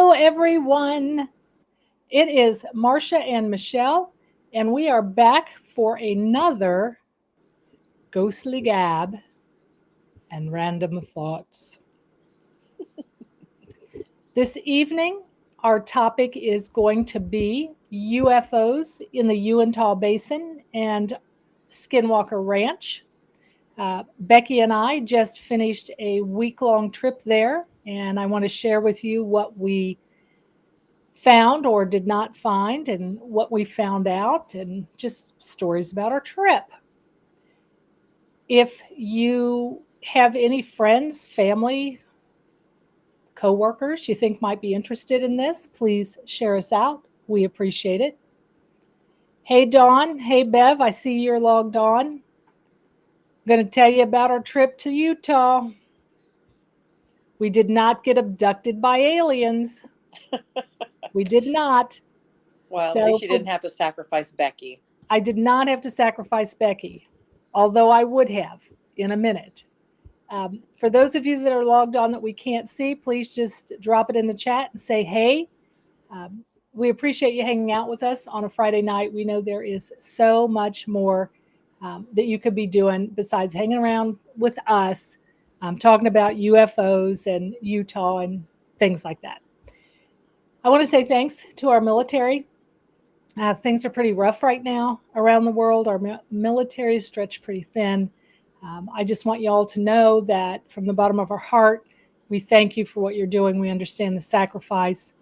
Hello, everyone. It is Marcia and Michelle, and we are back for another Ghostly Gab and Random Thoughts. This evening, our topic is going to be UFOs in the Unitah Basin and Skinwalker Ranch. Becky and I just finished a week-long trip there, and I want to share with you what we found or did not find and what we found out and just stories about our trip. If you have any friends, family, coworkers you think might be interested in this, please share us out. We appreciate it. Hey Dawn, hey Bev, I see you're logged on. I'm going to tell you about our trip to Utah. We did not get abducted by aliens. We did not. Well, at least you didn't have to sacrifice Becky. I did not have to sacrifice Becky, although I would have in a minute. For those of you that are logged on that we can't see, please just drop it in the chat and say hey. We appreciate you hanging out with us on a Friday night. We know there is so much more that you could be doing besides hanging around with us, talking about UFOs and Utah and things like that. I want to say thanks to our military. Things are pretty rough right now around the world. Our military is stretched pretty thin. I just want you all to know that from the bottom of our heart, we thank you for what you're doing. We understand the sacrifice.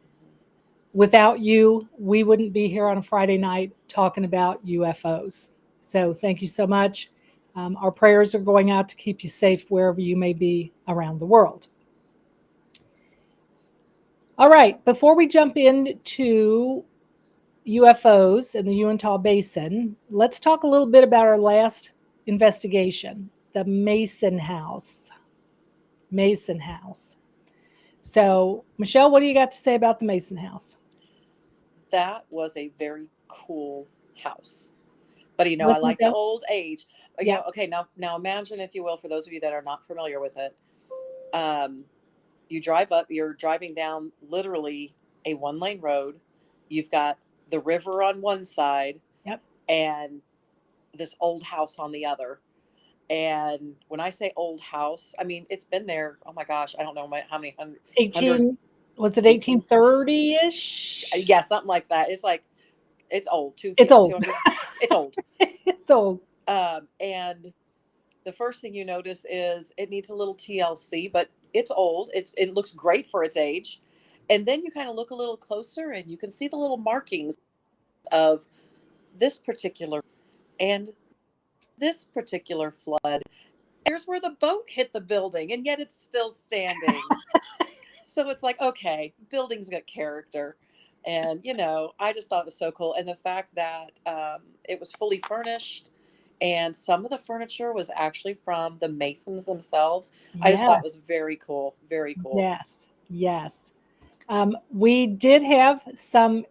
Without you, we wouldn't be here on a Friday night talking about UFOs. So thank you so much. Our prayers are going out to keep you safe wherever you may be around the world. All right, before we jump into UFOs in the Unitah Basin, let's talk a little bit about our last investigation, the Mason House. Mason House. So, Michelle, what do you got to say about the Mason House? That was a very cool house. But, I like the old age. Yeah. Okay, now imagine, if you will, for those of you that are not familiar with it, you drive up, you're driving down literally a one-lane road. You've got the river on one side, yep, and this old house on the other. And when I say old house, I mean, it's been there, oh my gosh, I don't know how many hundred. Was it 1830-ish? Yeah, something like that. It's like, it's old. It's old. It's old. It's old. And the first thing you notice is it needs a little TLC, but it's old. It looks great for its age. And then you kind of look a little closer and you can see the little markings of this particular and this particular flood. Here's where the boat hit the building, and yet it's still standing. So it's like, okay, building's got character. And, I just thought it was so cool. And the fact that it was fully furnished, and some of the furniture was actually from the Masons themselves. Yes. I just thought it was very cool. Very cool. Yes. We did have some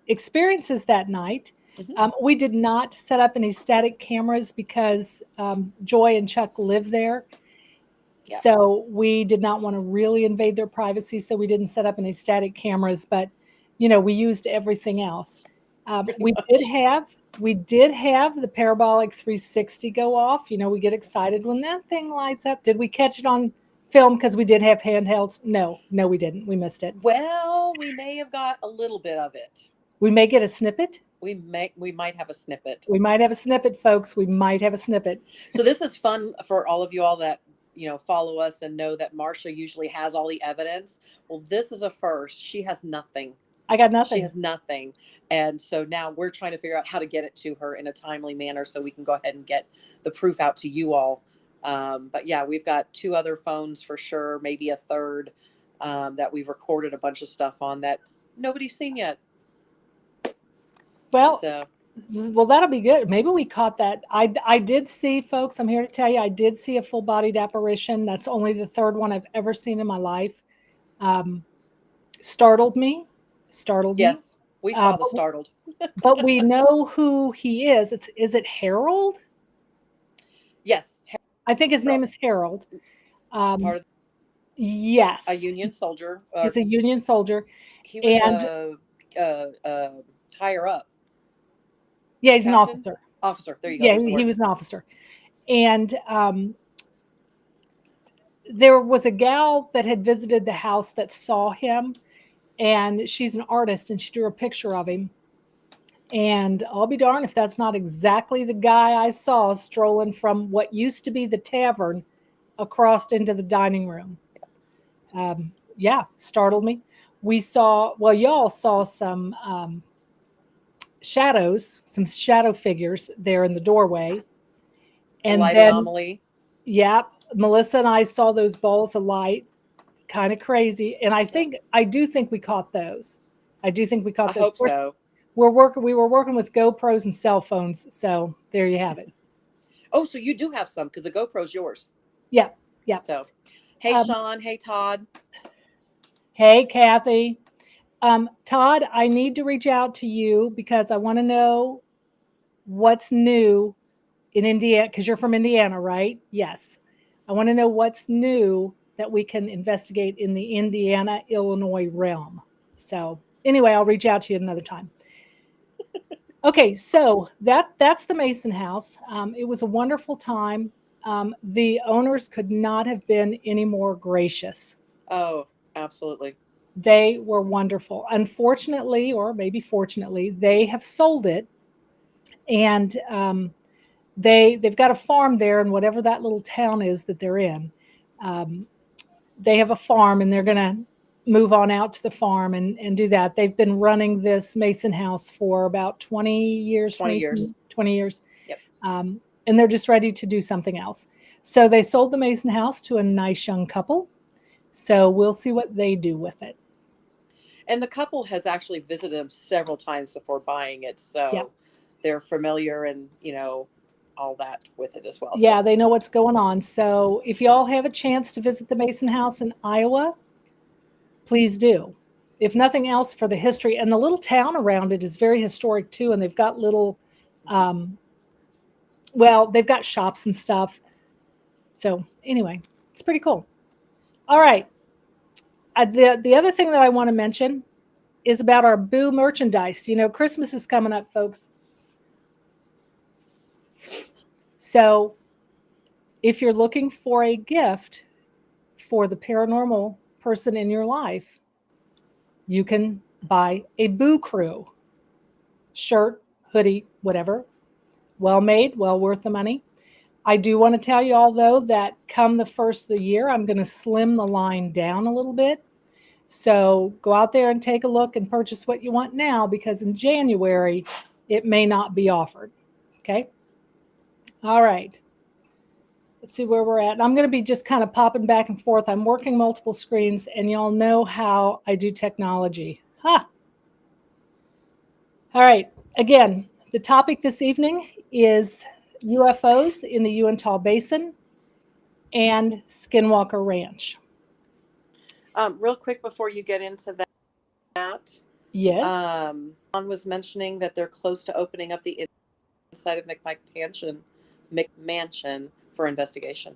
experiences that night. Mm-hmm. We did not set up any static cameras because Joy and Chuck live there. Yeah. So we did not want to really invade their privacy. So we didn't set up any static cameras, but we used everything else. We did have the parabolic 360 go off. We get excited when that thing lights up. Did we catch it on film because we did have handhelds? No, we didn't. We missed it. Well, we may have got a little bit of it. We may get a snippet. We might have a snippet. We might have a snippet, folks. We might have a snippet. So this is fun for all of you all that follow us and know that Marcia usually has all the evidence. Well, this is a first. She has nothing. I got nothing. She has nothing. And so now we're trying to figure out how to get it to her in a timely manner so we can go ahead and get the proof out to you all. But yeah, we've got 2 other phones for sure, maybe a third that we've recorded a bunch of stuff on that nobody's seen yet. Well, that'll be good. Maybe we caught that. I did see, folks, I'm here to tell you, I did see a full-bodied apparition. That's only the 3rd one I've ever seen in my life. Startled me. Yes, we saw the startled. But we know who he is. Is it Harold? Yes. I think his name is Harold. Yes, A Union soldier. he's a Union soldier. He was And a higher up yeah, he's an captain, officer. officer. There you go. Yeah, There's the he word. was an officer. And there was a gal that had visited the house that saw him, and she's an artist, and she drew a picture of him. And I'll be darned if that's not exactly the guy I saw strolling from what used to be the tavern across into the dining room. Yeah, startled me. We saw, well, y'all saw some shadows, some shadow figures there in the doorway. A And light then, anomaly. yeah, Melissa and I saw those balls of light, kind of crazy. And Yep. I do think we caught those. I do think we I caught those. Of hope course, so. we were working with GoPros and cell phones. So there you have it. Oh, so you do have some because the GoPro's yours. Yeah. Yeah. So, hey, Um, Sean. Hey, Todd. hey, Kathy. Todd, I need to reach out to you because I want to know what's new in Indiana, because you're from Indiana, right? Yes. I want to know what's new that we can investigate in the Indiana, Illinois realm. So anyway, I'll reach out to you another time. Okay, so that's the Mason House. It was a wonderful time. The owners could not have been any more gracious. Oh, absolutely. They were wonderful. Unfortunately, or maybe fortunately, they have sold it, and they've got a farm there in whatever that little town is that they're in. Um, they have a farm, and they're going to move on out to the farm and do that. They've been running this Mason House for about 20 years, 20 years. 20 years. Yep. And they're just ready to do something else. So they sold the Mason House to a nice young couple. So we'll see what they do with it. And the couple has actually visited them several times before buying it. Yep. So they're familiar and, all that with it as well. Yeah, So, they know what's going on. So if y'all have a chance to visit the Mason House in Iowa, please do. If nothing else, for the history, and the little town around it is very historic too. And they've got little, well, they've got shops and stuff. So anyway, it's pretty cool. All right. The other thing that I want to mention is about our Boo merchandise. Christmas is coming up, folks. So if you're looking for a gift for the paranormal person in your life, you can buy a Boo Crew shirt, hoodie, whatever. Well made, well worth the money. I do want to tell you all, though, that come the first of the year, I'm going to slim the line down a little bit. So go out there and take a look and purchase what you want now, because in January, it may not be offered. Okay? All right. Let's see where we're at. I'm going to be just kind of popping back and forth. I'm working multiple screens, and y'all know how I do technology. Ha! All right. Again, the topic this evening is UFOs in the Unitah Basin and Skinwalker Ranch. real quick before you get into that, Yes. John was mentioning that they're close to opening up the inside of McMansion for investigation.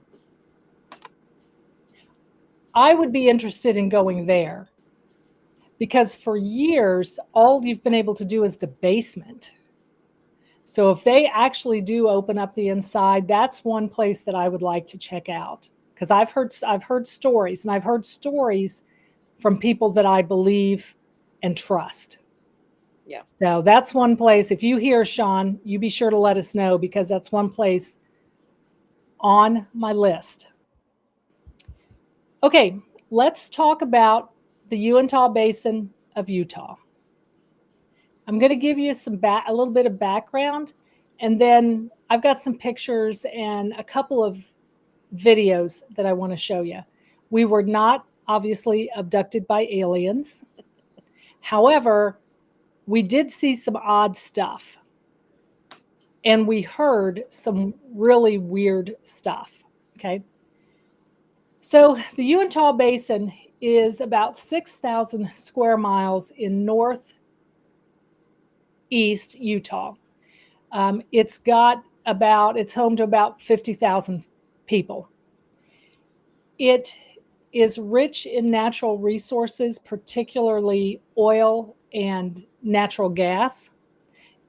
I would be interested in going there because for years, all you've been able to do is the basement. So if they actually do open up the inside, that's one place that I would like to check out, because I've heard stories, and I've heard stories from people that I believe and trust. Yeah. So that's one place. If you hear, Sean, you be sure to let us know, because that's one place on my list. Okay, let's talk about the Uintah Basin of Utah. I'm going to give you a little bit of background, and then I've got some pictures and a couple of videos that I want to show you. We were not obviously abducted by aliens. However, we did see some odd stuff, and we heard some really weird stuff. Okay. So the Uintah Basin is about 6,000 square miles in northeast Utah. It's home to about 50,000 people. It is rich in natural resources, particularly oil and natural gas.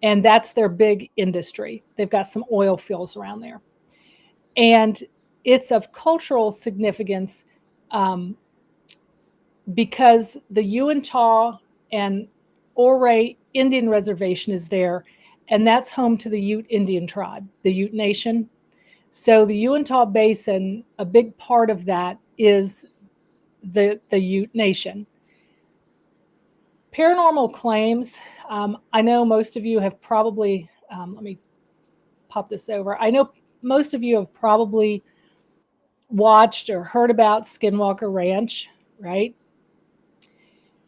And that's their big industry. They've got some oil fields around there. And it's of cultural significance um, because the Uintah and Ouray Indian Reservation is there, and that's home to the Ute Indian tribe, the Ute Nation. So the Unitah Basin, a big part of that is the Ute Nation. Paranormal claims, I know most of you have probably, let me pop this over. I know most of you have probably watched or heard about Skinwalker Ranch, right?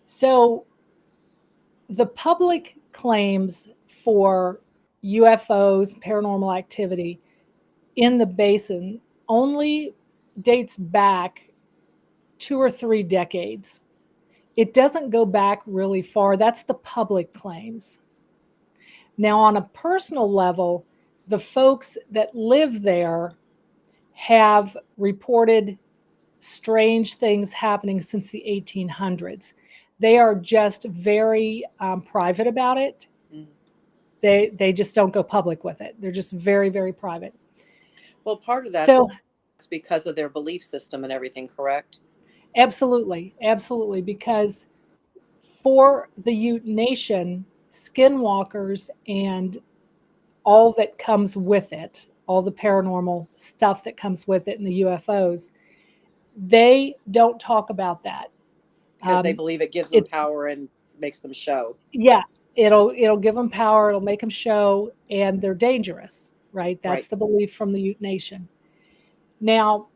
So the public claims for UFOs, paranormal activity in the basin only dates back 2 or 3 decades. It doesn't go back really far. That's the public claims. Now, on a personal level, the folks that live there have reported strange things happening since the 1800s. They are just very private about it. Mm. They just don't go public with it. They're just very, very private. Well, part of that So, is because of their belief system and everything, correct? absolutely, absolutely, because for the Ute Nation, skinwalkers and all that comes with it, all the paranormal stuff that comes with it and the UFOs, they don't talk about that. Because they believe it gives them It's power and makes them show. yeah, it'll give them power, it'll make them show, and they're dangerous, right? That's Right. the belief from the Ute Nation. Now,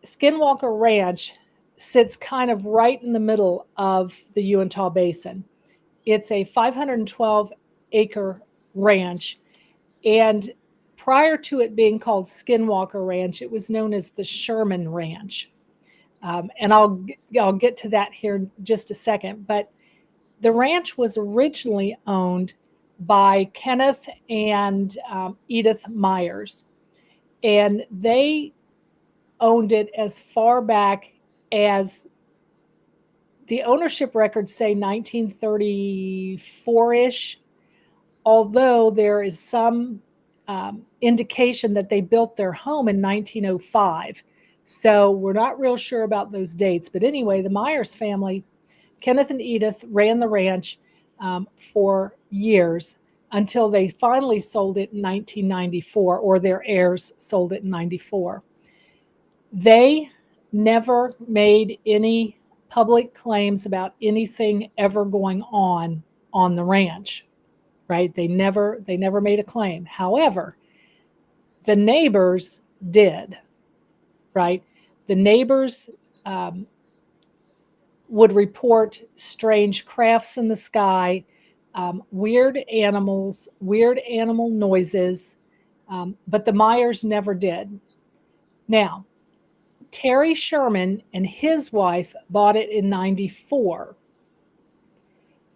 Skinwalker Ranch sits kind of right in the middle of the Uintah Basin. It's a 512-acre ranch, and prior to it being called Skinwalker Ranch, it was known as the Sherman Ranch. And I'll get to that here in just a second. But the ranch was originally owned by Kenneth and Edith Myers, and they owned it as far back as the ownership records say 1934-ish, although there is some indication that they built their home in 1905. So we're not real sure about those dates. But anyway, the Myers family, Kenneth and Edith, ran the ranch for years until they finally sold it in 1994, or their heirs sold it in 94. They never made any public claims about anything ever going on the ranch, right? They never made a claim. However, the neighbors did, right? The neighbors would report strange crafts in the sky, weird animals, weird animal noises, but the Myers never did. Now, Terry Sherman and his wife bought it in 94,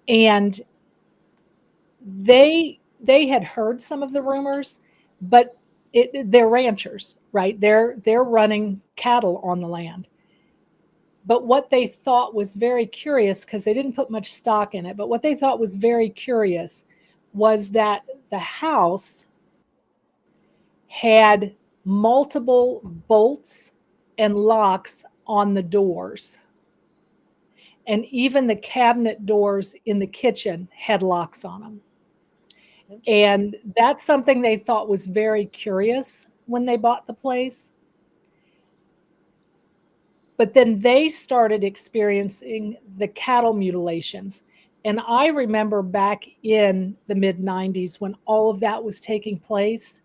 and they had heard some of the rumors, but they're ranchers, right? They're running cattle on the land. But what they thought was very curious, because they didn't put much stock in it, but what they thought was very curious was that the house had multiple bolts and locks on the doors. And even the cabinet doors in the kitchen had locks on them. And that's something they thought was very curious when they bought the place. But then they started experiencing the cattle mutilations. And I remember back in the mid-90s when all of that was taking place,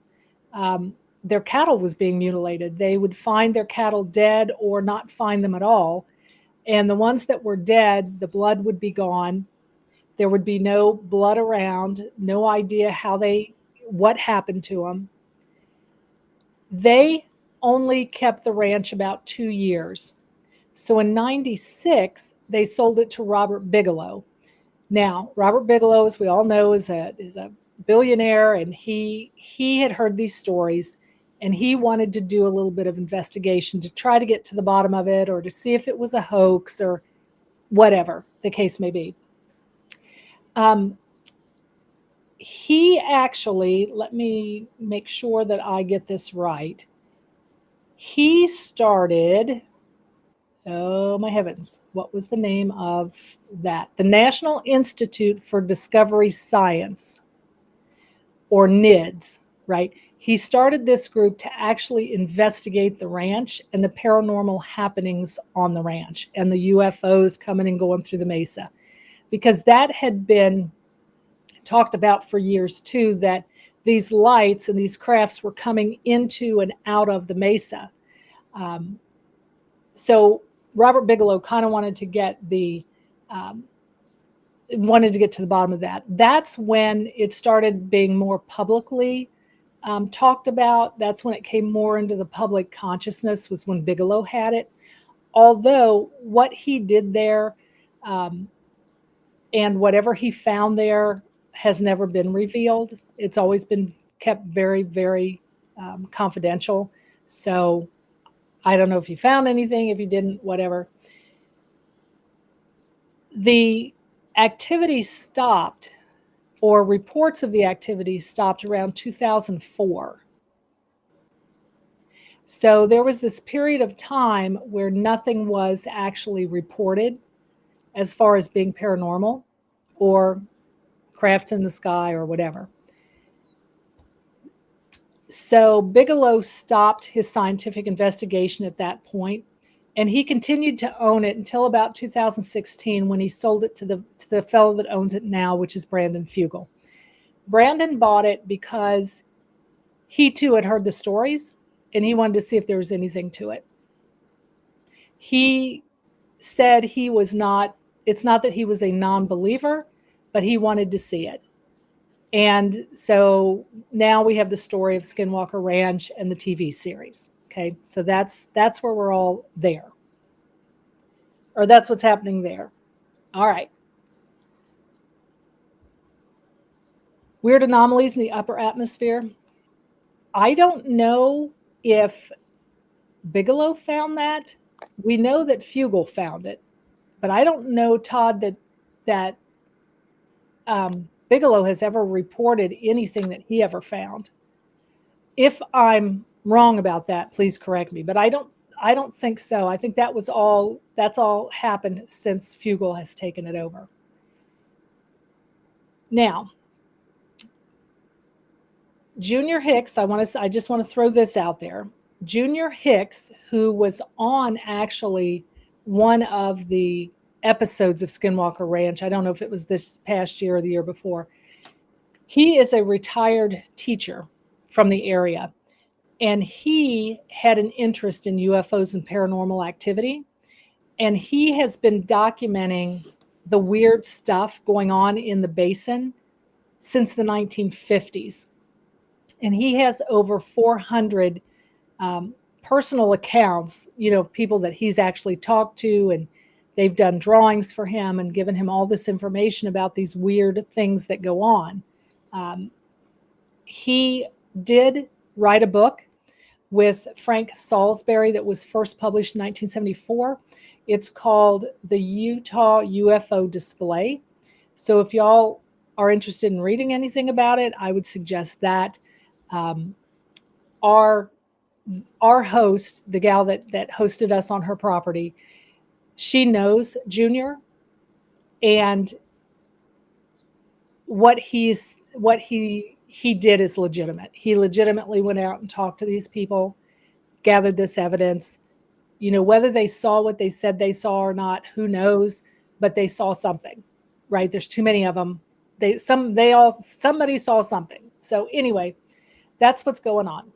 their cattle was being mutilated. They would find their cattle dead or not find them at all. And the ones that were dead, the blood would be gone. There would be no blood around, no idea what happened to them. They only kept the ranch about 2 years. So in 96, they sold it to Robert Bigelow. Now, Robert Bigelow, as we all know, is a billionaire, and he had heard these stories, and he wanted to do a little bit of investigation to try to get to the bottom of it, or to see if it was a hoax or whatever the case may be. He actually, let me make sure that I get this right. He started, oh my heavens, what was the name of that? The National Institute for Discovery Science, or NIDS, right? He started this group to actually investigate the ranch and the paranormal happenings on the ranch and the UFOs coming and going through the mesa, because that had been talked about for years too, that these lights and these crafts were coming into and out of the mesa. So Robert Bigelow kind of wanted to get to the bottom of that. That's when it started being more publicly talked about. That's when it came more into the public consciousness, was when Bigelow had it. Although what he did there and whatever he found there has never been revealed. It's always been kept very, very confidential. So I don't know if he found anything, if he didn't, whatever. The activity stopped, or reports of the activity stopped, around 2004. So there was this period of time where nothing was actually reported as far as being paranormal or crafts in the sky or whatever. So Bigelow stopped his scientific investigation at that point, and he continued to own it until about 2016, when he sold it to the fellow that owns it now, which is Brandon Fugel. Brandon bought it because he too had heard the stories, and he wanted to see if there was anything to it. He said it's not that he was a non-believer, but he wanted to see it. And so now we have the story of Skinwalker Ranch and the TV series. Okay, so that's where we're all there. Or that's what's happening there. All right. Weird anomalies in the upper atmosphere. I don't know if Bigelow found that. We know that Fugel found it, but I don't know, Todd, that Bigelow has ever reported anything that he ever found. If I'm wrong about that, please correct me, but I don't think so. I think that's all happened since Fugel has taken it over. Now, Junior Hicks, I just want to throw this out there. Junior Hicks, who was on actually one of the episodes of Skinwalker Ranch, I don't know if it was this past year or the year before, he is a retired teacher from the area, and he had an interest in UFOs and paranormal activity, and he has been documenting the weird stuff going on in the basin since the 1950s. And he has over 400 personal accounts, people that he's actually talked to, and they've done drawings for him and given him all this information about these weird things that go on. He did write a book with Frank Salisbury that was first published in 1974. It's called The Utah UFO Display. So if y'all are interested in reading anything about it, I would suggest that. Our host, the gal that hosted us on her property, she knows Junior, and what he did is legitimate. He legitimately went out and talked to these people, gathered this evidence. Whether they saw what they said they saw or not, who knows, but they saw something, right? There's too many of them. Somebody saw something. So anyway, that's what's going on.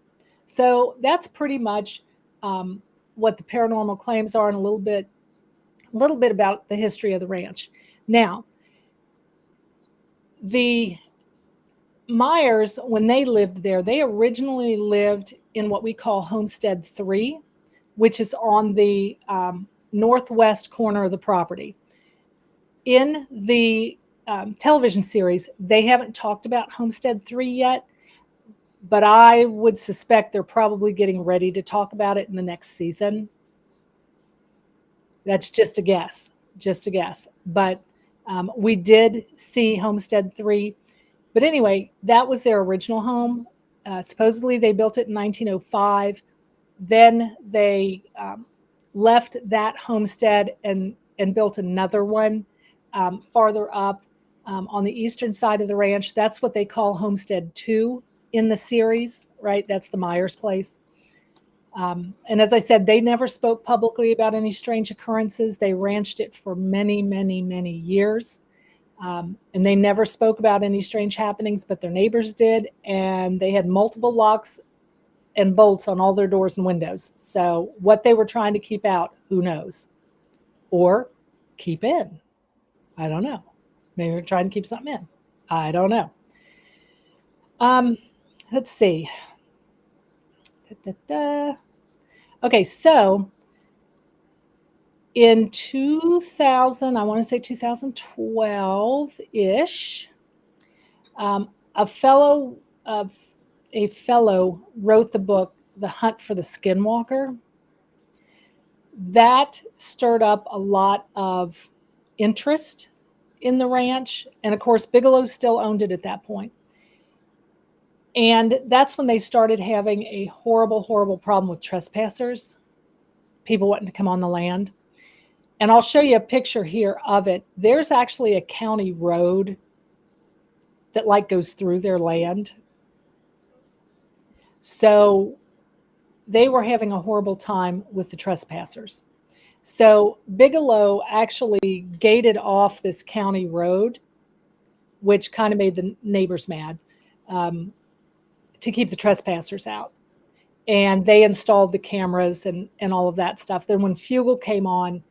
So that's pretty much what the paranormal claims are, and a little bit about the history of the ranch. Now, the Myers, when they lived there, they originally lived in what we call Homestead 3, which is on the northwest corner of the property. In the television series, they haven't talked about Homestead 3 yet, but I would suspect they're probably getting ready to talk about it in the next season. That's just a guess, just a guess. But we did see Homestead 3. But anyway, that was their original home. Supposedly they built it in 1905. Then they left that homestead and built another one farther up on the eastern side of the ranch. That's what they call Homestead 2 in the series, right? That's the Myers place. And as I said, they never spoke publicly about any strange occurrences. They ranched it for many, many, many years. And they never spoke about any strange happenings, but their neighbors did. And they had multiple locks and bolts on all their doors and windows. So what they were trying to keep out, who knows? Or keep in. I don't know. Maybe they're trying to keep something in. I don't know. Let's see. Da, da, da. Okay, so in 2000, I want to say 2012-ish, a fellow wrote the book The Hunt for the Skinwalker. That stirred up a lot of interest in the ranch, and of course Bigelow still owned it at that point. And that's when they started having a horrible, horrible problem with trespassers, people wanting to come on the land. And I'll show you a picture here of it. There's actually a county road that like goes through their land. So they were having a horrible time with the trespassers. So Bigelow actually gated off this county road, which kind of made the neighbors mad, to keep the trespassers out. And they installed the cameras and all of that stuff. Then when Fugel came on,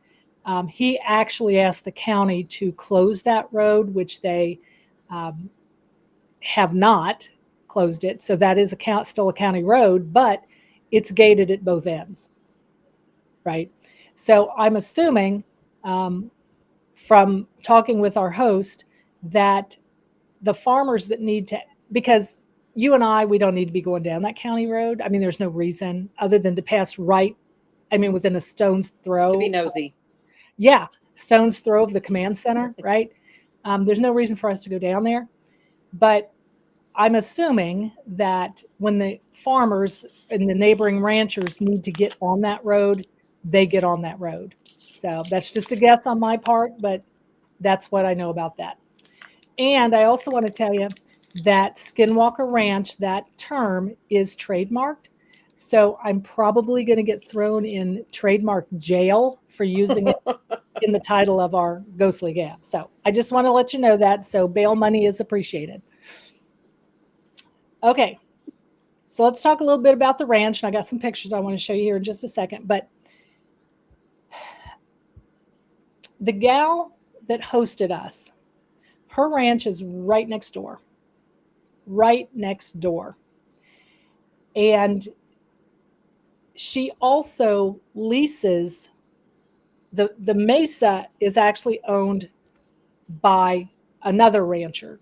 he actually asked the county to close that road, which they have not closed it. So that is still a county road, but it's gated at both ends, right? So I'm assuming from talking with our host that the farmers that need to, because you and I, we don't need to be going down that county road. I mean, there's no reason other than to pass right, I mean, within a stone's throw. To be nosy. Yeah, stone's throw of the command center, right? There's no reason for us to go down there. But I'm assuming that when the farmers and the neighboring ranchers need to get on that road, they get on that road. So that's just a guess on my part, but that's what I know about that. And I also want to tell you that Skinwalker Ranch, that term is trademarked. So I'm probably going to get thrown in trademark jail for using it in the title of our Ghostly Gab. So I just want to let you know that. So bail money is appreciated. Okay. So let's talk a little bit about the ranch. And I got some pictures I want to show you here in just a second. But the gal that hosted us, her ranch is right next door. Right next door. And she also leases, the mesa is actually owned by another rancher.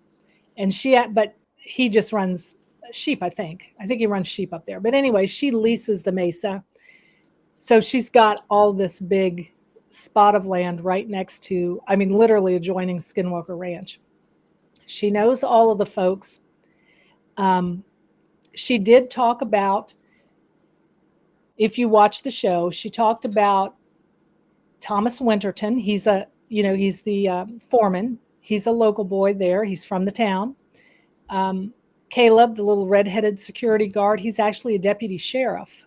And but he just runs sheep, I think. I think he runs sheep up there. But anyway, she leases the mesa. So she's got all this big spot of land right next to, I mean, literally adjoining Skinwalker Ranch. She knows all of the folks. She did talk about, if you watch the show, she talked about Thomas Winterton. He's the foreman. He's a local boy there. He's from the town. Caleb, the little redheaded security guard, he's actually a deputy sheriff.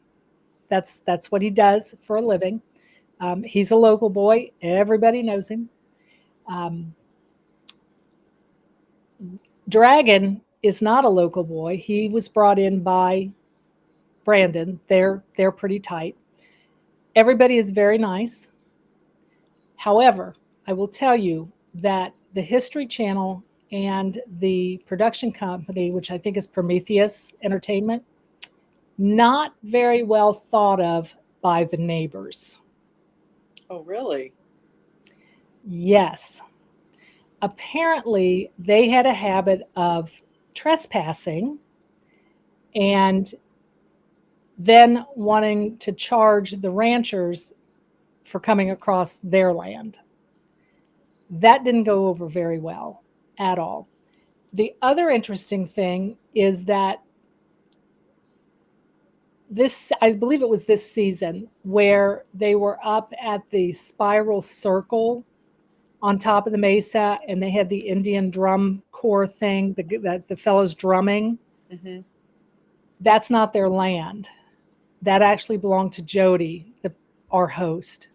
That's what he does for a living. He's a local boy. Everybody knows him. Dragon is not a local boy. He was brought in by Brandon. They're pretty tight. Everybody is very nice. However, I will tell you that the History Channel and the production company, which I think is Prometheus Entertainment, not very well thought of by the neighbors. Oh, really? Yes. Apparently, they had a habit of trespassing and then wanting to charge the ranchers for coming across their land. That didn't go over very well at all. The other interesting thing is that I believe it was this season, where they were up at the spiral circle on top of the mesa, and they had the Indian drum corps thing, the fellows drumming. Mm-hmm. That's not their land. That actually belonged to Jody, our host.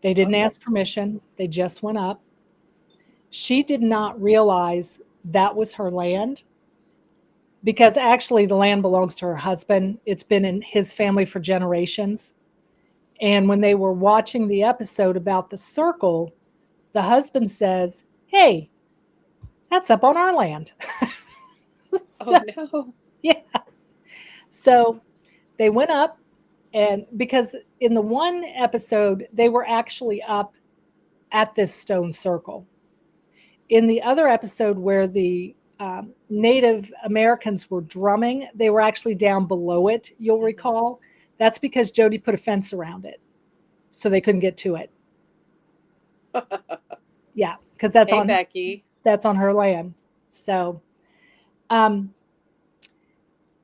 They didn't ask permission. They just went up. She did not realize that was her land, because actually the land belongs to her husband. It's been in his family for generations. And when they were watching the episode about the circle, the husband says, "Hey, that's up on our land." Oh, no. Yeah. So they went up, and because in the one episode, they were actually up at this stone circle. In the other episode where the Native Americans were drumming, they were actually down below it, you'll recall. That's because Jody put a fence around it, so they couldn't get to it. Yeah, because that's Becky. That's on her land. So,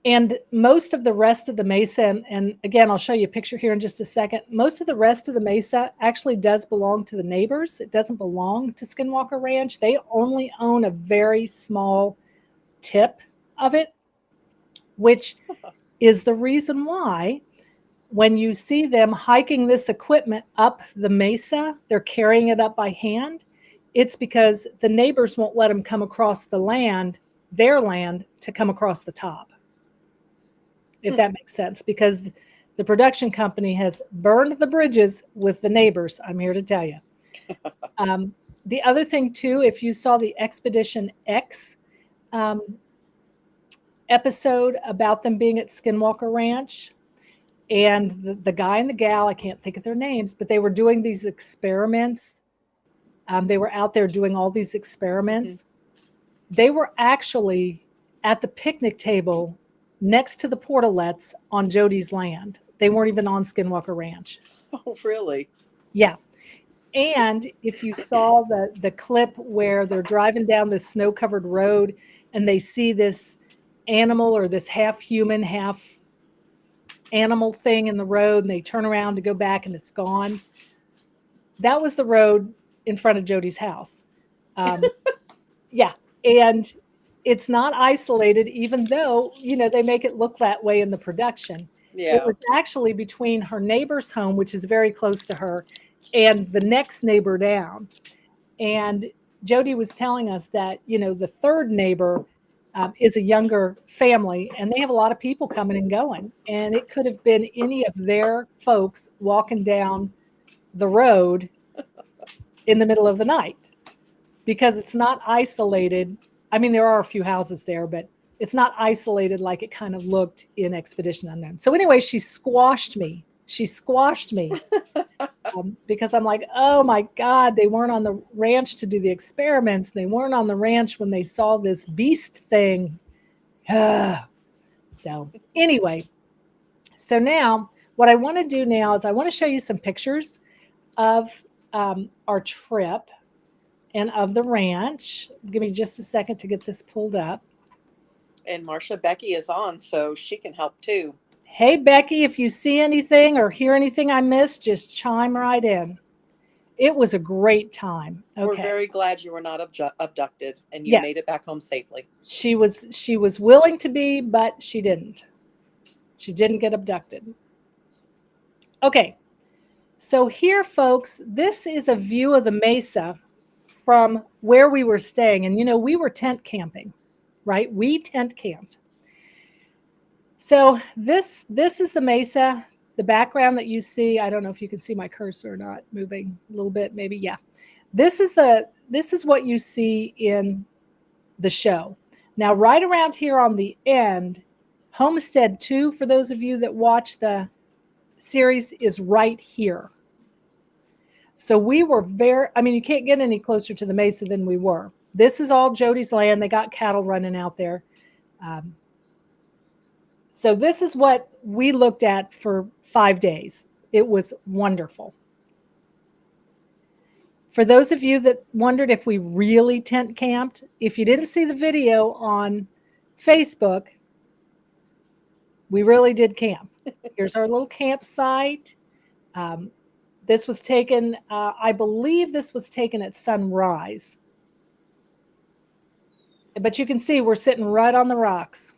and most of the rest of the mesa, and again, I'll show you a picture here in just a second. Most of the rest of the mesa actually does belong to the neighbors. It doesn't belong to Skinwalker Ranch. They only own a very small tip of it, which is the reason why when you see them hiking this equipment up the mesa, they're carrying it up by hand. It's because the neighbors won't let them come across the land, their land, to come across the top. If that makes sense, because the production company has burned the bridges with the neighbors. I'm here to tell you. The other thing too, if you saw the Expedition X episode about them being at Skinwalker Ranch, and the guy and the gal, I can't think of their names, but they were doing these experiments. They were out there doing all these experiments. Mm-hmm. They were actually at the picnic table next to the portalets on Jody's land. They weren't even on Skinwalker Ranch. Oh, really? Yeah. And if you saw the clip where they're driving down this snow-covered road and they see this animal, or this half human, half animal thing in the road, and they turn around to go back and it's gone. That was the road in front of Jody's house. Yeah. And it's not isolated, even though, they make it look that way in the production. Yeah. It was actually between her neighbor's home, which is very close to her, and the next neighbor down. And Jody was telling us that, the third neighbor is a younger family, and they have a lot of people coming and going. And it could have been any of their folks walking down the road in the middle of the night, because it's not isolated. I mean, there are a few houses there, but it's not isolated like it kind of looked in Expedition Unknown. So anyway, she squashed me. Because I'm like, oh my God, they weren't on the ranch to do the experiments. They weren't on the ranch when they saw this beast thing. So anyway, so now what I want to do now is I want to show you some pictures of our trip and of the ranch. Give me just a second to get this pulled up. And Marcia, Becky is on, so she can help too. Hey, Becky, if you see anything or hear anything I missed, just chime right in. It was a great time. Okay. We're very glad you were not abducted and you made it back home safely. She was willing to be, but she didn't. She didn't get abducted. Okay. So here, folks, this is a view of the mesa from where we were staying. And, we were tent camping, right? We tent camped. So this is the mesa. The background that you see, I don't know if you can see my cursor or not, moving a little bit, maybe. Yeah. This is what you see in the show. Now, right around here on the end, Homestead 2, for those of you that watch the series, is right here. So we were you can't get any closer to the mesa than we were. This is all Jody's land. They got cattle running out there. So this is what we looked at for 5 days. It was wonderful. For those of you that wondered if we really tent camped, if you didn't see the video on Facebook, we really did camp. Here's our little campsite. Um, this was taken, I believe this was taken at sunrise. But you can see we're sitting right on the rocks.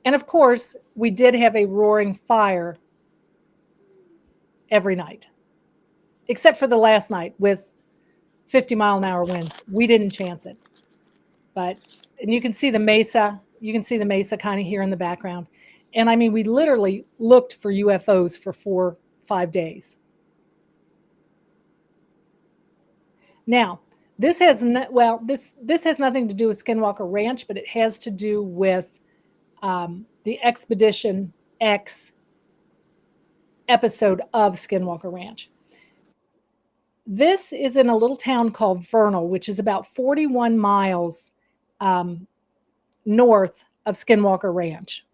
And of course, we did have a roaring fire every night, except for the last night with 50-mile-an-hour winds. We didn't chance it. And you can see the mesa. You can see the mesa kind of here in the background. And I mean, we literally looked for UFOs for 5 days. Now, this has this has nothing to do with Skinwalker Ranch, but it has to do with the Expedition X episode of Skinwalker Ranch. This is in a little town called Vernal, which is about 41 miles north of Skinwalker Ranch.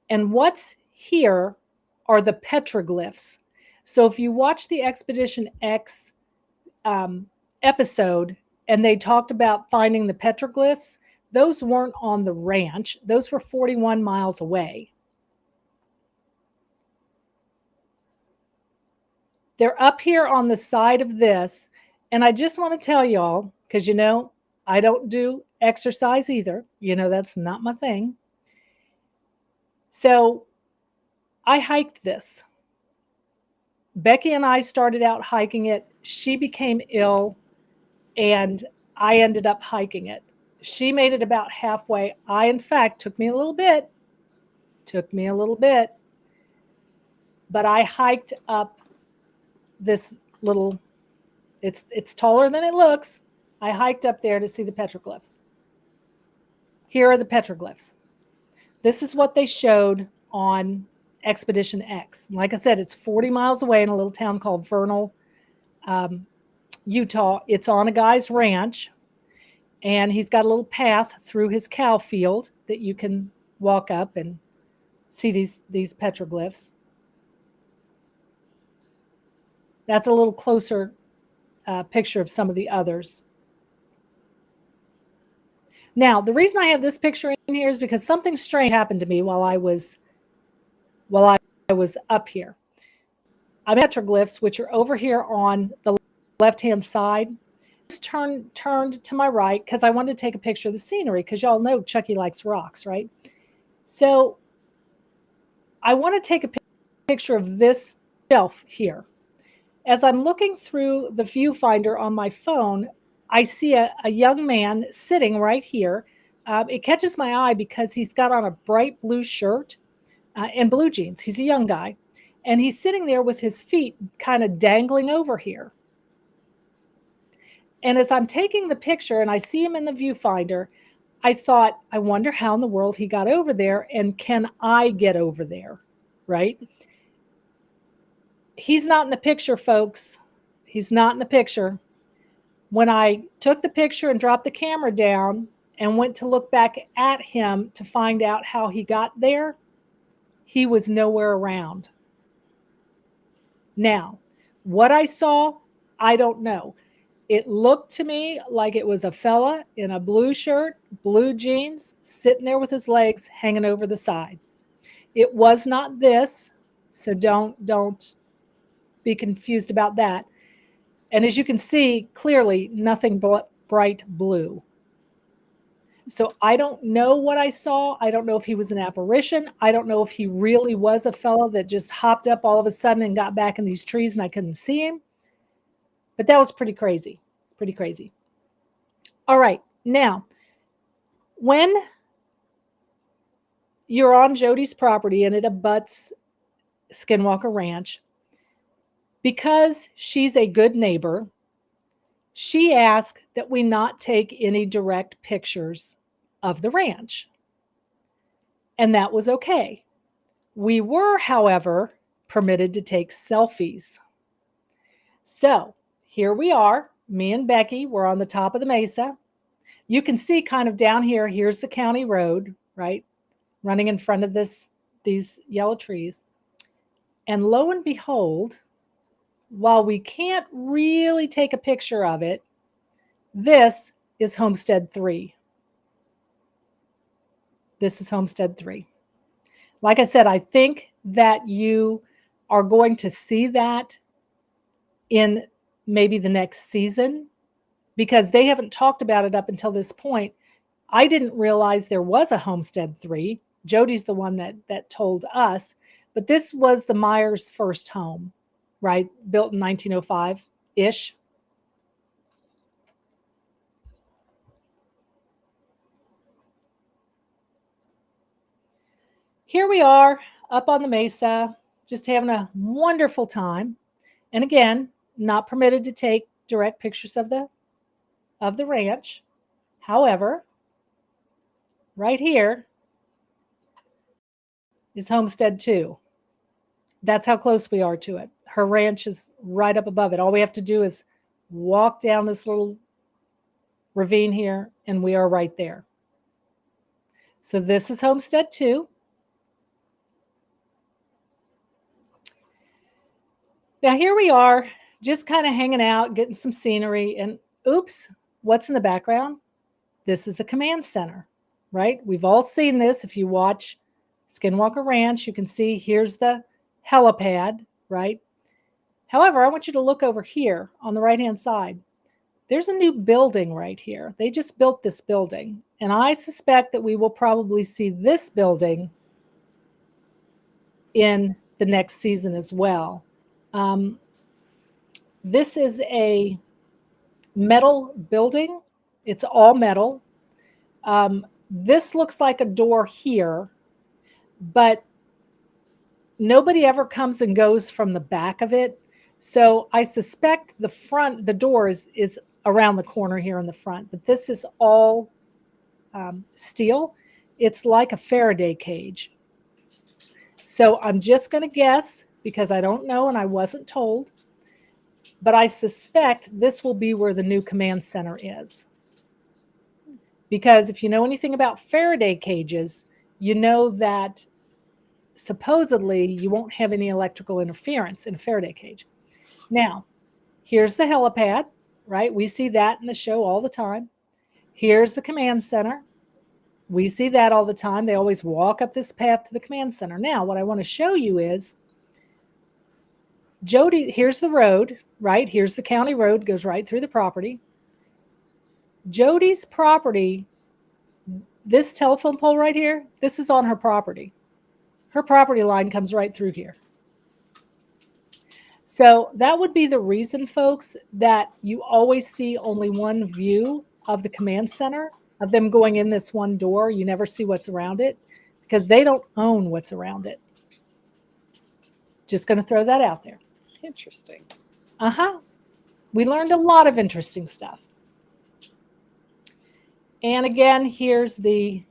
And what's here are the petroglyphs. So if you watch the Expedition X episode and they talked about finding the petroglyphs, those weren't on the ranch. Those were 41 miles away. They're up here on the side of this. And I just want to tell y'all, because I don't do exercise either. That's not my thing. So I hiked this. Becky and I started out hiking it. She became ill, and I ended up hiking it. She made it about halfway. In fact, took me a little bit. But I hiked up this little, it's taller than it looks. I hiked up there to see the petroglyphs. Here are the petroglyphs. This is what they showed on Expedition X. Like I said, it's 40 miles away in a little town called Vernal, Utah. It's on a guy's ranch, and he's got a little path through his cow field that you can walk up and see these petroglyphs. That's a little closer picture of some of the others. Now, the reason I have this picture in here is because something strange happened to me while I was up here. I'm at petroglyphs, which are over here on the left-hand side. Just turned to my right because I wanted to take a picture of the scenery, because y'all know Chucky likes rocks, right? So I want to take a picture of this shelf here. As I'm looking through the viewfinder on my phone, I see a young man sitting right here. It catches my eye because he's got on a bright blue shirt and blue jeans. He's a young guy. And he's sitting there with his feet kind of dangling over here. And as I'm taking the picture and I see him in the viewfinder, I thought, I wonder how in the world he got over there, and can I get over there, right? He's not in the picture, folks. He's not in the picture. When I took the picture and dropped the camera down and went to look back at him to find out how he got there, he was nowhere around. Now, what I saw, I don't know. It looked to me like it was a fella in a blue shirt, blue jeans, sitting there with his legs hanging over the side. It was not this, so don't be confused about that. And as you can see, clearly nothing but bright blue. So I don't know what I saw. I don't know if he was an apparition. I don't know if he really was a fellow that just hopped up all of a sudden and got back in these trees and I couldn't see him. But that was pretty crazy. Pretty crazy. All right. Now, when you're on Jody's property and it abuts Skinwalker Ranch, because she's a good neighbor, she asked that we not take any direct pictures of the ranch. And that was okay. We were, however, permitted to take selfies. So here we are, me and Becky, we're on the top of the mesa. You can see kind of down here, here's the county road, right? running in front of these yellow trees. And lo and behold, while we can't really take a picture of it, this is Homestead 3. This is Homestead 3. Like I said, I think that you are going to see that in maybe the next season, because they haven't talked about it up until this point. I didn't realize there was a Homestead 3. Jody's the one that told us, but this was the Myers' first home, right? Built in 1905-ish. Here we are up on the mesa, just having a wonderful time. And again, not permitted to take direct pictures of the ranch. However, right here is Homestead 2. That's how close we are to it. Her ranch is right up above it. All we have to do is walk down this little ravine here, and we are right there. So this is Homestead 2. Now here we are, just kind of hanging out, getting some scenery, and oops, what's in the background? This is the command center, right? We've all seen this. If you watch Skinwalker Ranch, you can see here's the helipad, right? However, I want you to look over here on the right-hand side. There's a new building right here. They just built this building, and I suspect that we will probably see this building in the next season as well. This is a metal building. It's all metal. This looks like a door here, but nobody ever comes and goes from the back of it. So I suspect the door is around the corner here in the front, but this is all steel. It's like a Faraday cage. So I'm just going to guess, because I don't know and I wasn't told, but I suspect this will be where the new command center is. Because if you know anything about Faraday cages, you know that supposedly you won't have any electrical interference in a Faraday cage. Now, here's the helipad, right? We see that in the show all the time. Here's the command center. We see that all the time. They always walk up this path to the command center. Now, what I want to show you is Jody, here's the road, right? Here's the county road, goes right through the property. Jody's property, this telephone pole right here, this is on her property. Her property line comes right through here. So that would be the reason, folks, that you always see only one view of the command center, of them going in this one door. You never see what's around it, because they don't own what's around it. Just going to throw that out there. Interesting. We learned a lot of interesting stuff. And again, here's the,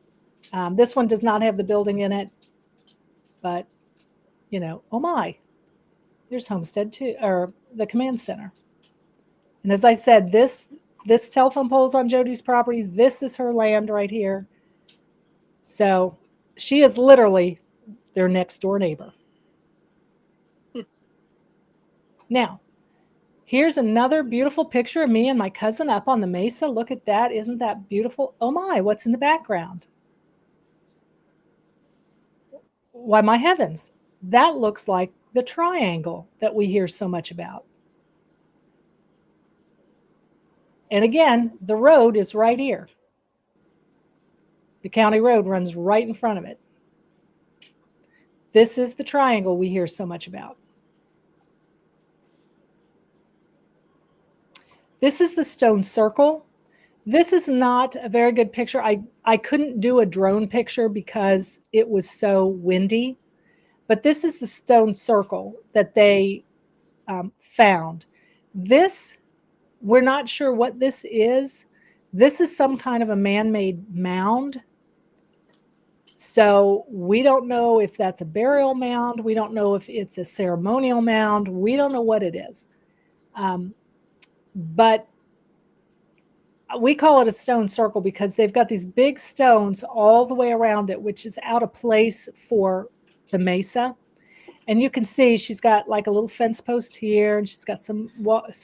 this one does not have the building in it, but, you know, oh my, there's Homestead 2, or the command center. And as I said, this telephone pole is on Jody's property. This is her land right here. So she is literally their next door neighbor. Now, here's another beautiful picture of me and my cousin up on the mesa. Look at that. Isn't that beautiful? Oh my, what's in the background? Why, my heavens, that looks like the triangle that we hear so much about. And again, the road is right here. The county road runs right in front of it. This is the triangle we hear so much about. This is the stone circle. This is not a very good picture. I couldn't do a drone picture because it was so windy, but this is the stone circle that they found. This, we're not sure what this is. This is some kind of a man-made mound. So we don't know if that's a burial mound. We don't know if it's a ceremonial mound. We don't know what it is. But we call it a stone circle because they've got these big stones all the way around it, which is out of place for the mesa. And you can see she's got like a little fence post here, and she's got some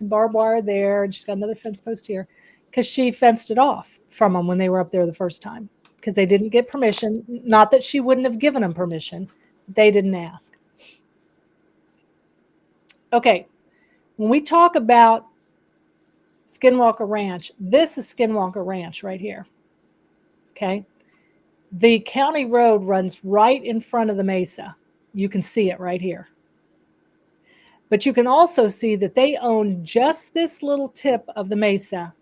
barbed wire there, and she's got another fence post here because she fenced it off from them when they were up there the first time because they didn't get permission. Not that she wouldn't have given them permission, they didn't ask. Okay, when we talk about Skinwalker Ranch, this is Skinwalker Ranch right here. Okay, the county road runs right in front of the mesa. You can see it right here. But you can also see that they own just this little tip of the mesa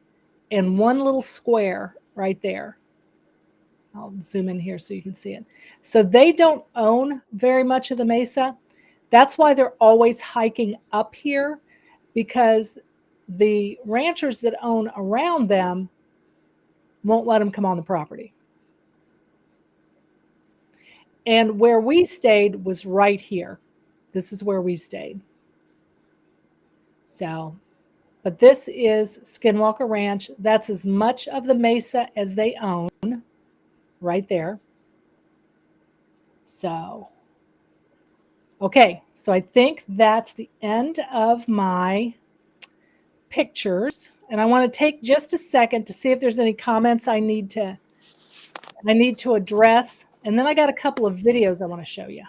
and one little square right there. I'll zoom in here so you can see it. So they don't own very much of the mesa. That's why they're always hiking up here, because the ranchers that own around them won't let them come on the property. And where we stayed was right here. This is where we stayed. So, but this is Skinwalker Ranch. That's as much of the mesa as they own right there. So, okay, so I think that's the end of my pictures. And I want to take just a second to see if there's any comments I need to address. And then I got a couple of videos I want to show you.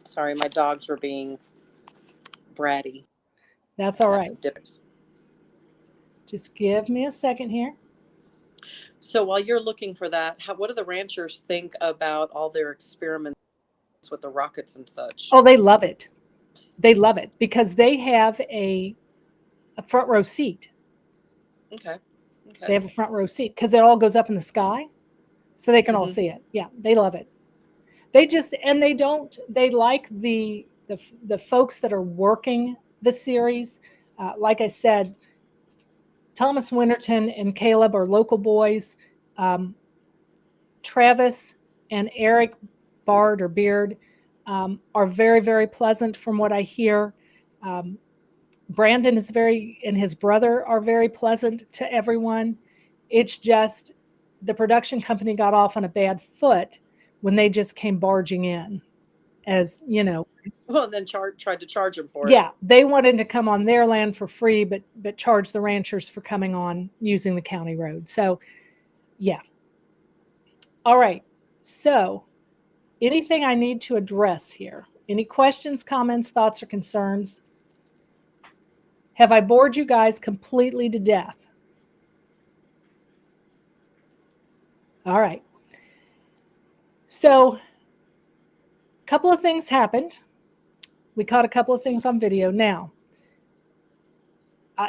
Sorry, my dogs were being bratty. That's all right. Dippers. Just give me a second here. So while you're looking for that, what do the ranchers think about all their experiments with the rockets and such? Oh, they love it. They love it because they have a front row seat. Okay. They have a front row seat because it all goes up in the sky, so they can all see it. Yeah, they love it. They like the folks that are working the series. Like I said, Thomas Winterton and Caleb are local boys. Travis and Eric Beard are very, very pleasant from what I hear. Brandon and his brother are very pleasant to everyone. It's just the production company got off on a bad foot when they just came barging in, as you know. Well, and then tried to charge them for it. Yeah, they wanted to come on their land for free, but charge the ranchers for coming on using the county road. So, yeah. All right. So, anything I need to address here? Any questions, comments, thoughts, or concerns? Have I bored you guys completely to death? All right. So, a couple of things happened. We caught a couple of things on video. Now,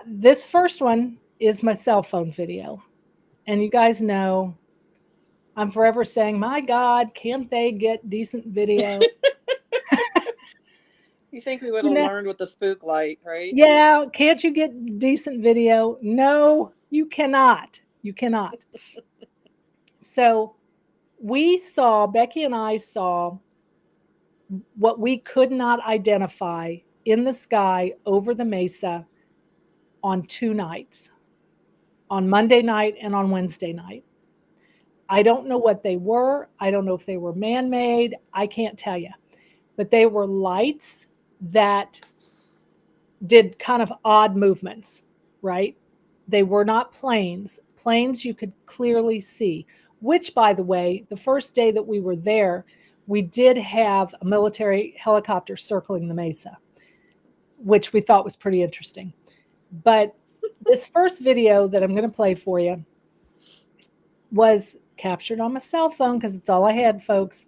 this first one is my cell phone video. And you guys know I'm forever saying, my God, can't they get decent video? You think we would have learned with the spook light, right? Yeah. Can't you get decent video? No, you cannot. You cannot. So Becky and I saw what we could not identify in the sky over the mesa on 2 nights, on Monday night and on Wednesday night. I don't know what they were. I don't know if they were man-made. I can't tell you. But they were lights that did kind of odd movements, right? They were not planes. Planes you could clearly see, which, by the way, the first day that we were there, we did have a military helicopter circling the mesa, which we thought was pretty interesting. But this first video that I'm going to play for you was captured on my cell phone because it's all I had, folks.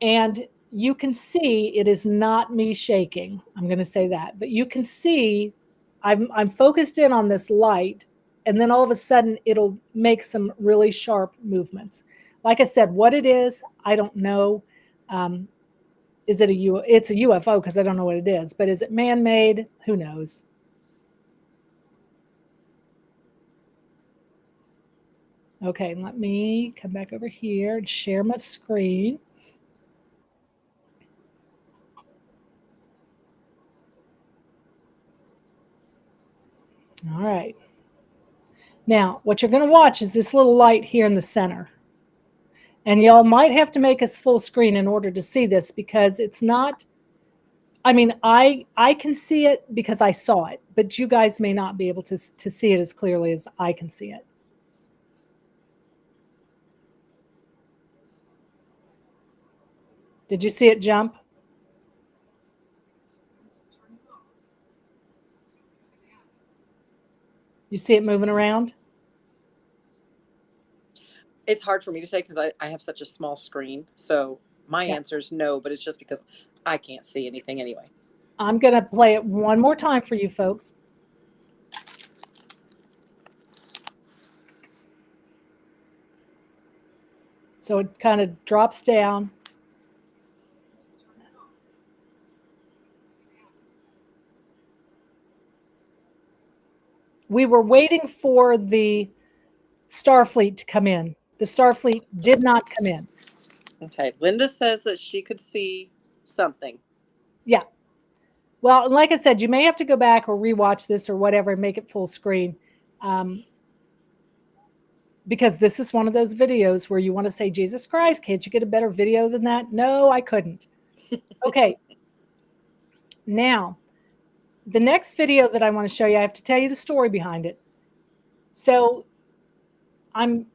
And you can see it is not me shaking. I'm going to say that. But you can see I'm focused in on this light, and then all of a sudden it'll make some really sharp movements. Like I said, what it is, I don't know. It's a UFO because I don't know what it is. But is it man-made? Who knows? Okay, let me come back over here and share my screen. All right. Now, what you're going to watch is this little light here in the center. And y'all might have to make us full screen in order to see this because it's not, I mean, I can see it because I saw it, but you guys may not be able to see it as clearly as I can see it. Did you see it jump? You see it moving around? It's hard for me to say because I have such a small screen. So my Yeah. answer is no, but it's just because I can't see anything anyway. I'm going to play it one more time for you folks. So it kind of drops down. We were waiting for the Starfleet to come in. The Starfleet did not come in. Okay. Linda says that she could see something. Yeah. Well, like I said, you may have to go back or rewatch this or whatever and make it full screen. Because this is one of those videos where you want to say, Jesus Christ, can't you get a better video than that? No, I couldn't. Okay. Now, the next video that I want to show you, I have to tell you the story behind it. So I'm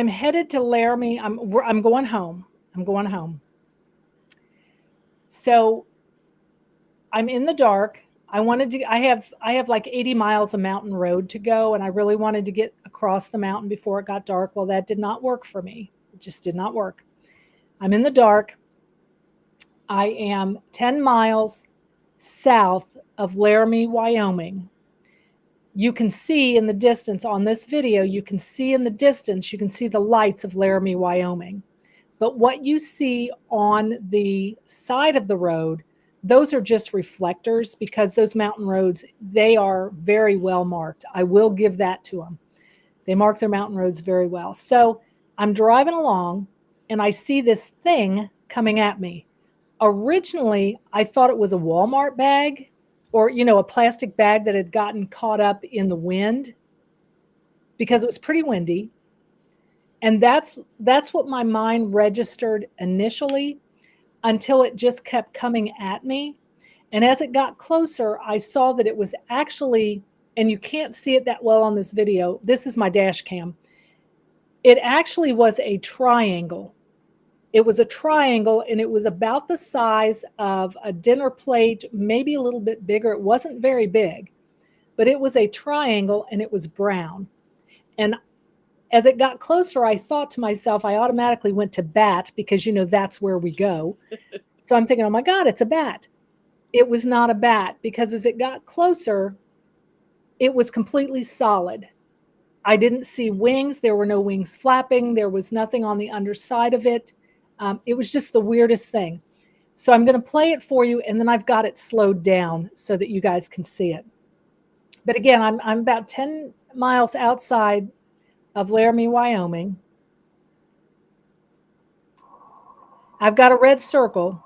headed to Laramie. I'm going home. I'm going home. So I'm in the dark. I have like 80 miles of mountain road to go, and I really wanted to get across the mountain before it got dark. Well, that did not work for me. It just did not work. I'm in the dark. I am 10 miles south of Laramie, Wyoming. You can see in the distance on this video, you can see the lights of Laramie, Wyoming. But what you see on the side of the road, those are just reflectors because those mountain roads, they are very well marked. I will give that to them. They mark their mountain roads very well. So I'm driving along and I see this thing coming at me. Originally, I thought it was a Walmart bag or, a plastic bag that had gotten caught up in the wind because it was pretty windy. And that's what my mind registered initially until it just kept coming at me. And as it got closer, I saw that it was actually, and you can't see it that well on this video. This is my dash cam. It actually was a triangle. It was a triangle and it was about the size of a dinner plate, maybe a little bit bigger. It wasn't very big, but it was a triangle and it was brown. And as it got closer, I thought to myself, I automatically went to bat because, that's where we go. So I'm thinking, oh my God, it's a bat. It was not a bat because as it got closer, it was completely solid. I didn't see wings. There were no wings flapping. There was nothing on the underside of it. It was just the weirdest thing. So I'm going to play it for you, and then I've got it slowed down so that you guys can see it. But again, I'm about 10 miles outside of Laramie, Wyoming. I've got a red circle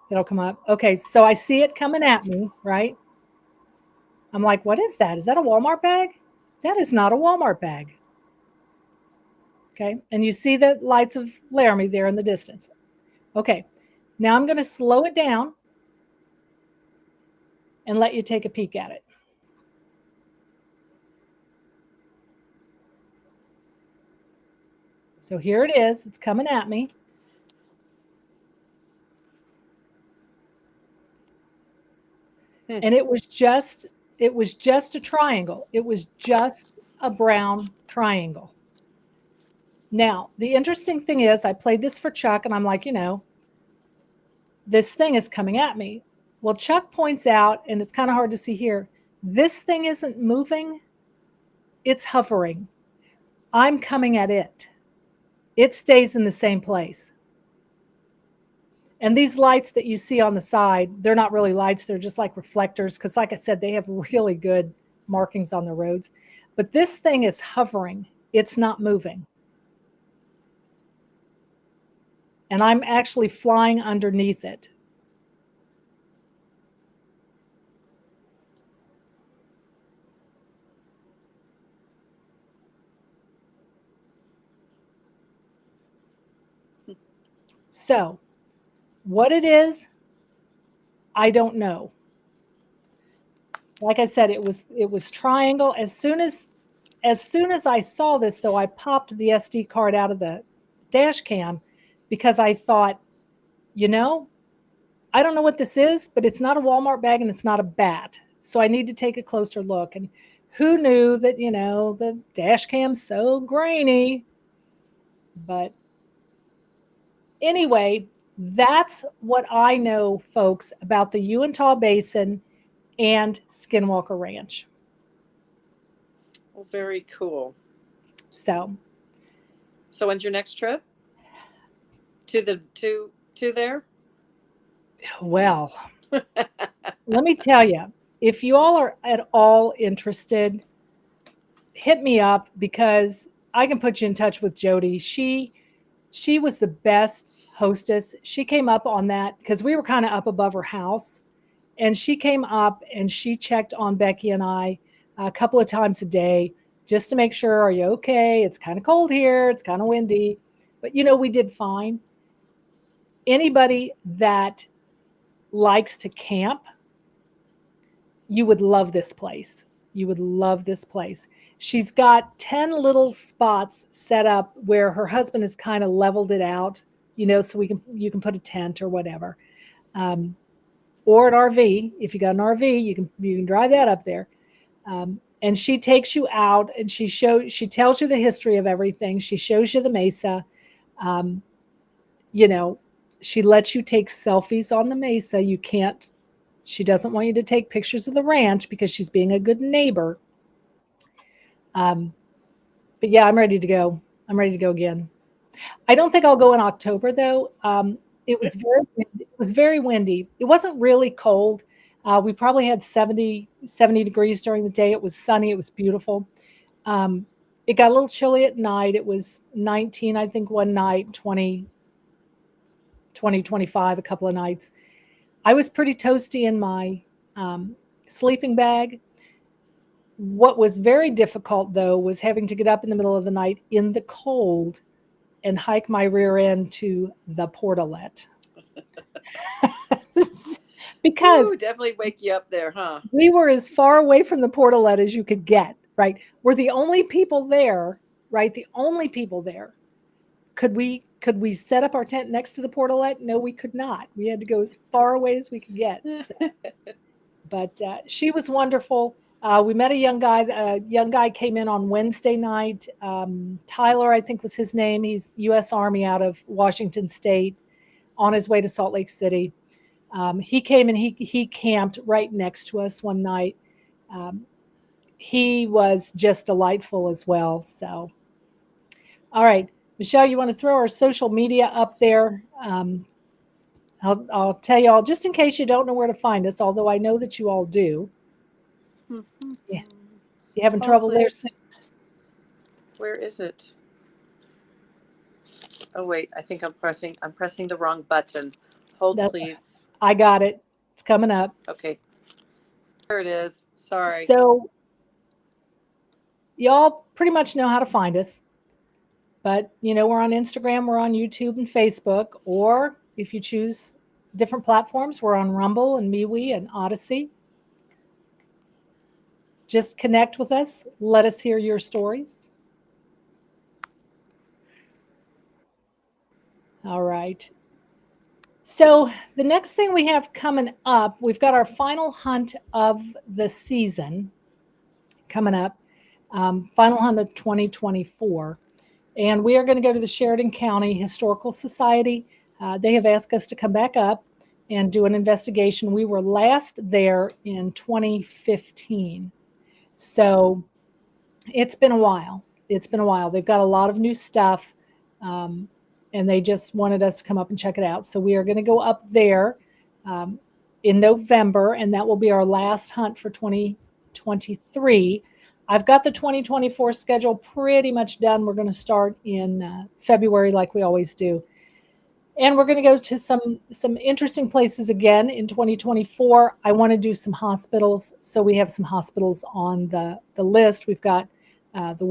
that'll come up. Okay, so I see it coming at me, right? I'm like, what is that? Is that a Walmart bag? That is not a Walmart bag. Okay, and you see the lights of Laramie there in the distance. Okay, now I'm going to slow it down and let you take a peek at it. So here it is. It's coming at me. And it was just a triangle. It was just a brown triangle. Now, the interesting thing is I played this for Chuck and I'm like, this thing is coming at me. Well, Chuck points out, and it's kind of hard to see here, this thing isn't moving. It's hovering. I'm coming at it. It stays in the same place. And these lights that you see on the side, they're not really lights. They're just like reflectors because, like I said, they have really good markings on the roads. But this thing is hovering. It's not moving. And I'm actually flying underneath it. So, what it is, I don't know. Like I said, it was triangle. As soon as I saw this, though, I popped the SD card out of the dash cam because I thought, you know, I don't know what this is, but it's not a Walmart bag and it's not a bat. So I need to take a closer look. And who knew that, the dash cam's so grainy. But anyway, that's what I know, folks, about the Uintah Basin and Skinwalker Ranch. Well, very cool. So when's your next trip? To there? well, let me tell you, if you all are at all interested, hit me up because I can put you in touch with Jody. She was the best hostess. She came up on that because we were kind of up above her house, and she came up and she checked on Becky and I a couple of times a day just to make sure, are you okay? It's kind of cold here. It's kind of windy, but we did fine. Anybody that likes to camp, you would love this place. You would love this place. She's got 10 little spots set up where her husband has kind of leveled it out, so you can put a tent or whatever. Or an RV. If you got an RV, you can drive that up there. And she takes you out and she tells you the history of everything. She shows you the mesa. She lets you take selfies on the mesa. She doesn't want you to take pictures of the ranch because she's being a good neighbor. But yeah, I'm ready to go. I'm ready to go again. I don't think I'll go in October though. It was very windy. It wasn't really cold. We probably had 70 degrees during the day. It was sunny. It was beautiful. It got a little chilly at night. It was 19, I think, one night, 20, 25, a couple of nights. I was pretty toasty in my sleeping bag. What was very difficult, though, was having to get up in the middle of the night in the cold and hike my rear end to the portalet. Because definitely wake you up there, huh? We were as far away from the portalet as you could get, right? We're the only people there, right? The only people there. Could we set up our tent next to the portalet? No, we could not. We had to go as far away as we could get. So. But she was wonderful. We met a young guy. A young guy came in on Wednesday night. Tyler, I think was his name. He's U.S. Army out of Washington State on his way to Salt Lake City. He came and he camped right next to us one night. He was just delightful as well. So, all right, Michelle, you want to throw our social media up there? I'll tell you all, just in case you don't know where to find us, although I know that you all do. Yeah. You having trouble there? Where is it? Oh wait, I think I'm pressing the wrong button. Hold, please. I got it. It's coming up. Okay. There it is. Sorry. So y'all pretty much know how to find us. But, we're on Instagram, we're on YouTube and Facebook, or if you choose different platforms, we're on Rumble and MeWe and Odyssey. Just connect with us. Let us hear your stories. All right. So the next thing we have coming up, we've got our final hunt of the season coming up, final hunt of 2024. And we are going to go to the Sheridan County Historical Society. They have asked us to come back up and do an investigation. We were last there in 2015. So it's been a while. They've got a lot of new stuff. And they just wanted us to come up and check it out. So we are going to go up there in November, and that will be our last hunt for 2023. I've got the 2024 schedule pretty much done. We're going to start in February like we always do. And we're going to go to some interesting places again in 2024. I want to do some hospitals. So we have some hospitals on the list. We've got the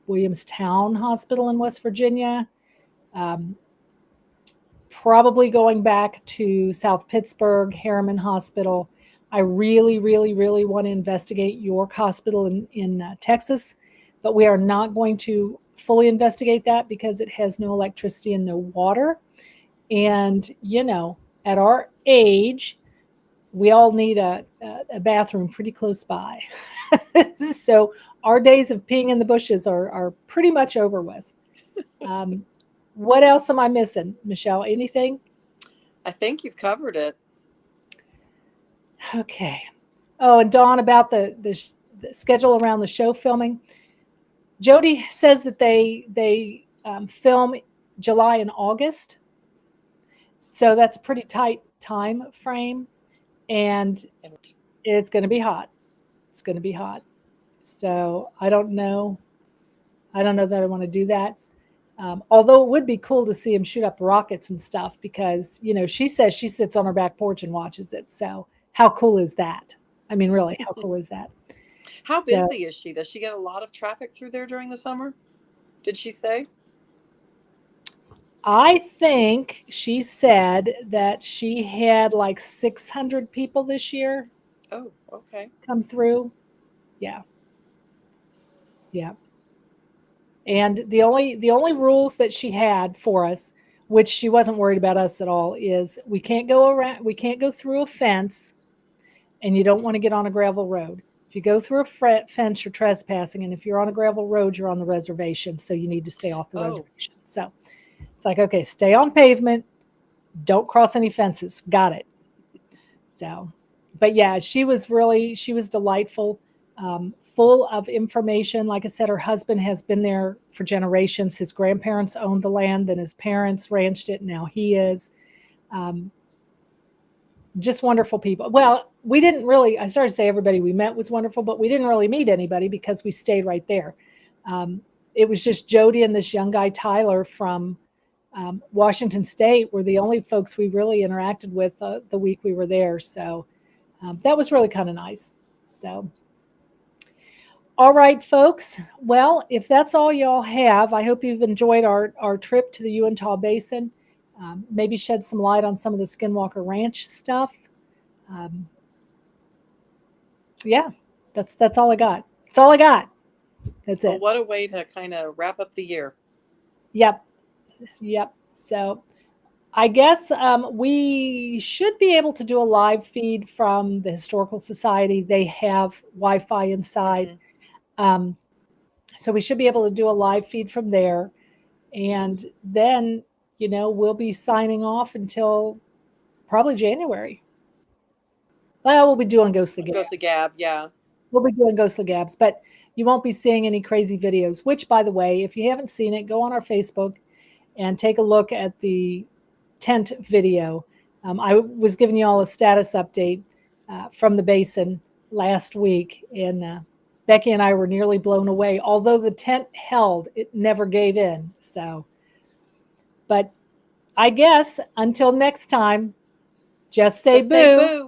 Williamstown Hospital in West Virginia. probably going back to South Pittsburgh, Harriman Hospital. I really, really, really want to investigate York Hospital in Texas, but we are not going to fully investigate that because it has no electricity and no water. And, at our age, we all need a bathroom pretty close by. So our days of peeing in the bushes are pretty much over with. What else am I missing, Michelle? Anything? I think you've covered it. Okay. Oh, and Dawn, about the schedule around the show filming. Jody says that they film July and August, so that's a pretty tight time frame, and And it's going to be hot. It's going to be hot. So I don't know. I don't know that I want to do that. Although it would be cool to see him shoot up rockets and stuff because, she says she sits on her back porch and watches it. So how cool is that? I mean, really, how cool is that? how So busy is she? Does she get a lot of traffic through there during the summer? Did she say? I think she said that she had like 600 people this year Oh, okay. come through. Yeah. Yeah. And the only rules that she had for us, which she wasn't worried about us at all, is we can't go through a fence, and you don't want to get on a gravel road. If you go through a fence, you're trespassing, and if you're on a gravel road, you're on the reservation, so you need to stay off the Oh, reservation. So it's like, okay, stay on pavement, don't cross any fences. Got it. So, but yeah, she was delightful, full of information. Like I said, her husband has been there for generations. His grandparents owned the land, then his parents ranched it, and now he is. Um, just wonderful people. Well, we didn't really, I started to say everybody we met was wonderful, but we didn't really meet anybody because we stayed right there. It was just Jody and this young guy, Tyler, from Washington State, were the only folks we really interacted with the week we were there. So that was really kind of nice. So, all right, folks. Well, if that's all y'all have, I hope you've enjoyed our trip to the Unitah Basin. Maybe shed some light on some of the Skinwalker Ranch stuff. Um, yeah, that's all I got. That's all I got. That's well, it. what a way to kind of wrap up the year. Yep, yep. So I guess we should be able to do a live feed from the Historical Society. They have Wi-Fi inside, Hmm. so we should be able to do a live feed from there. And then, we'll be signing off until probably January. Well, we'll be doing Ghostly Ghostly Gabs. Gab, yeah. We'll be doing Ghostly Gabs, but you won't be seeing any crazy videos, which, by the way, if you haven't seen it, go on our Facebook and take a look at the tent video. I was giving you all a status update from the basin last week, and Becky and I were nearly blown away. Although the tent held, it never gave in. So, but I guess until next time, just say Just say boo. boo.